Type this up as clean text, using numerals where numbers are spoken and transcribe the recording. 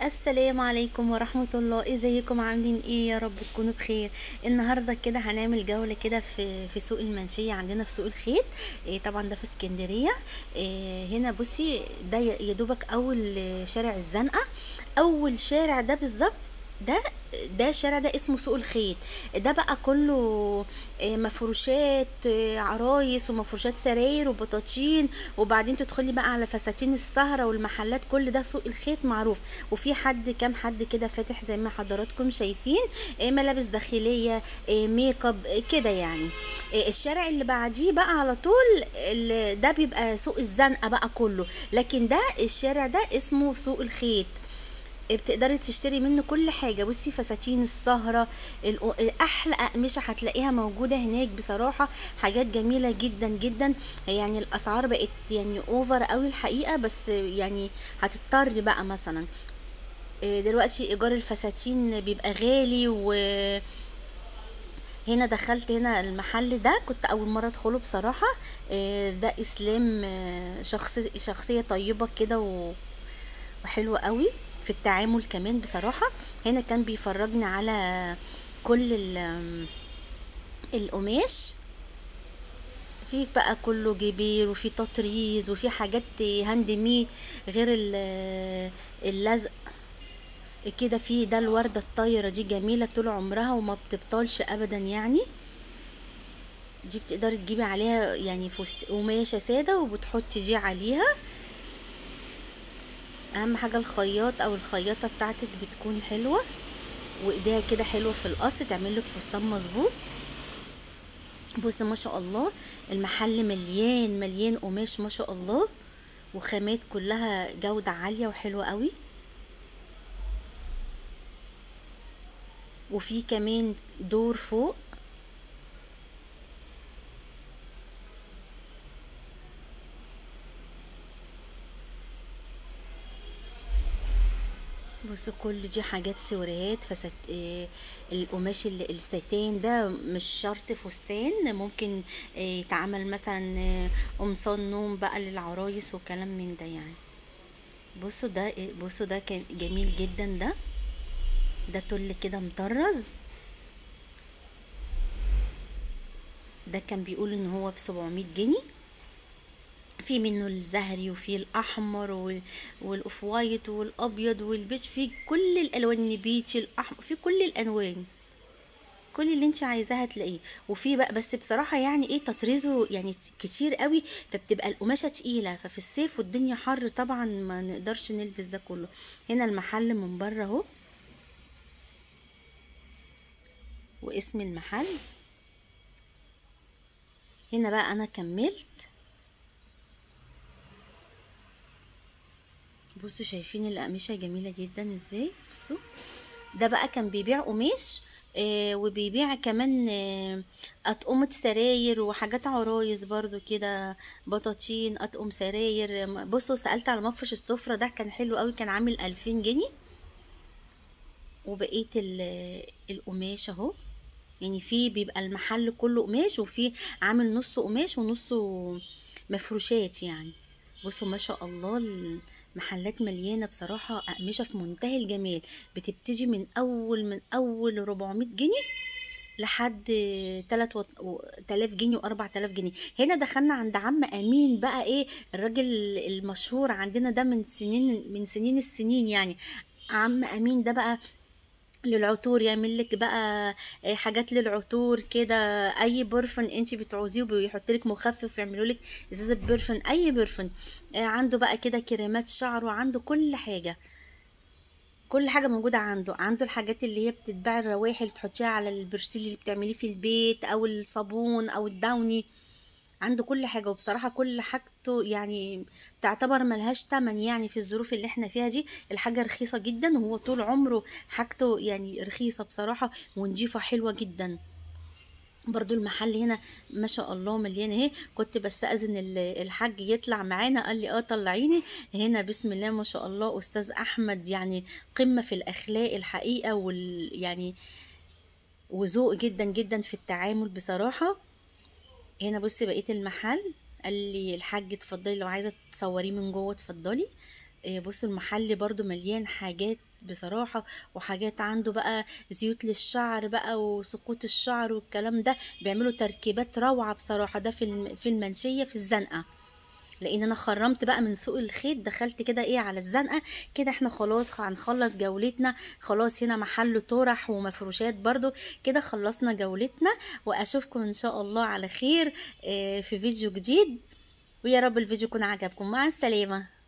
السلام عليكم ورحمة الله. ازيكم عاملين ايه؟ يا رب تكونوا بخير. النهاردة كده هنعمل جولة كده في سوق المنشية عندنا في سوق الخيط. طبعا ده في اسكندرية. هنا بصي ده يا دوبك اول شارع الزنقة. اول شارع ده بالظبط. ده ده الشارع ده اسمه سوق الخيط. ده بقى كله مفروشات، عرايس ومفروشات سراير وبطاطين. وبعدين تدخلي بقى على فساتين السهرة والمحلات، كل ده سوق الخيط معروف. وفي كام حد كده فاتح زي ما حضراتكم شايفين. ملابس داخلية، ميك اب، كده يعني. الشارع اللي بعديه بقى على طول ده بيبقى سوق الزنقة بقى كله. لكن ده الشارع ده اسمه سوق الخيط. بتقدري تشتري منه كل حاجة. بصي فساتين السهرة، احلى اقمشة هتلاقيها موجودة هناك بصراحة. حاجات جميلة جدا جدا. يعني الاسعار بقت يعني اوفر قوي الحقيقة، بس يعني هتضطري بقى مثلا. دلوقتي ايجار الفساتين بيبقى غالي. هنا دخلت هنا المحل ده كنت اول مرة ادخله بصراحة. ده اسلام، شخصية طيبة كده وحلوة قوي في التعامل كمان بصراحة. هنا كان بيفرجني على كل القماش. في بقى كله جبير وفي تطريز وفي حاجات هاند ميد، غير اللزق كده. في ده الوردة الطايرة دي جميلة طول عمرها وما بتبطلش ابدا يعني. دي بتقدري تجيبي عليها يعني فست قماشة سادة وبتحطي دي عليها. اهم حاجة الخياط او الخياطة بتاعتك بتكون حلوة، وايديها كده حلوة في القص تعمل لك فستان مظبوط. بص ما شاء الله، المحل مليان مليان قماش ما شاء الله، وخامات كلها جودة عالية وحلوة قوي. وفي كمان دور فوق. بص كل دي حاجات سوريات فست. القماش الستان ده مش شرط فستان، ممكن يتعمل مثلا قمصان نوم بقى للعرايس وكلام من ده يعني. بصوا ده كان جميل جدا. ده تل كده مطرز. ده كان بيقول ان هو ب700 جنيه. في منه الزهري وفي الاحمر والاوف وايت والابيض والبيج، في كل الالوان، النبيتي الاحمر، في كل الالوان. كل اللي انت عايزاه هتلاقيه. وفي بقى بس بصراحه يعني ايه تطريزه يعني كتير قوي، فبتبقى القماشه تقيله، ففي الصيف والدنيا حر طبعا ما نقدرش نلبس ده كله. هنا المحل من بره اهو، واسم المحل. هنا بقى انا كملت. بصوا شايفين الأقمشة جميلة جدا ازاي؟ بصوا ده بقى كان بيبيع قماش، وبيبيع كمان أطقمة سراير وحاجات عرايس برضو كده، بطاطين، أطقم سراير. بصوا سألت على مفرش السفرة ده كان حلو قوي، كان عامل 2000 جنيه. وبقية القماش اهو. يعني في بيبقى المحل كله قماش، وفي عامل نص قماش ونصه مفروشات يعني. بصوا ما شاء الله، المحلات مليانة بصراحة أقمشة في منتهى الجمال. بتبتدي من أول 400 جنيه لحد 3000 جنيه و4000 جنيه. هنا دخلنا عند عم أمين بقى، ايه الراجل المشهور عندنا ده من سنين السنين يعني. عم أمين ده بقى للعطور، يعمل لك بقى حاجات للعطور كده. اي برفن انت بتعوزيه وبيحط لك مخفف، يعملوا لك ازازه برفن، اي برفن. عنده بقى كده كريمات شعر، وعنده كل حاجه. كل حاجه موجوده عنده الحاجات اللي هي بتتباع، الروايح اللي تحطيها على البرسيل اللي بتعمليه في البيت، او الصابون او الداوني. عنده كل حاجة، وبصراحة كل حاجته يعني تعتبر ملهاش تمن يعني في الظروف اللي احنا فيها دي. الحاجة رخيصة جدا، وهو طول عمره حاجته يعني رخيصة بصراحة، ونضيفة حلوة جدا. برضو المحل هنا ما شاء الله مليان اهي. كنت بستأذن الحاج يطلع معانا، قال لي اه طلعيني. هنا بسم الله ما شاء الله استاذ احمد يعني قمة في الاخلاق الحقيقة يعني وذوق جدا جدا في التعامل بصراحة. هنا بصي بقية المحل. قال لي الحاج اتفضلي لو عايزة تصوريه من جوه اتفضلي. بصوا المحل برضو مليان حاجات بصراحة. وحاجات عنده بقى زيوت للشعر بقى وسقوط الشعر والكلام ده، بيعملوا تركيبات روعة بصراحة. ده في المنشية في الزنقة. لان انا خرمت بقى من سوق الخيط، دخلت كده ايه على الزنقة كده. احنا خلاص هنخلص جولتنا خلاص. هنا محل طرح ومفروشات برضو. كده خلصنا جولتنا، واشوفكم ان شاء الله على خير في فيديو جديد. ويا رب الفيديو يكون عجبكم. مع السلامة.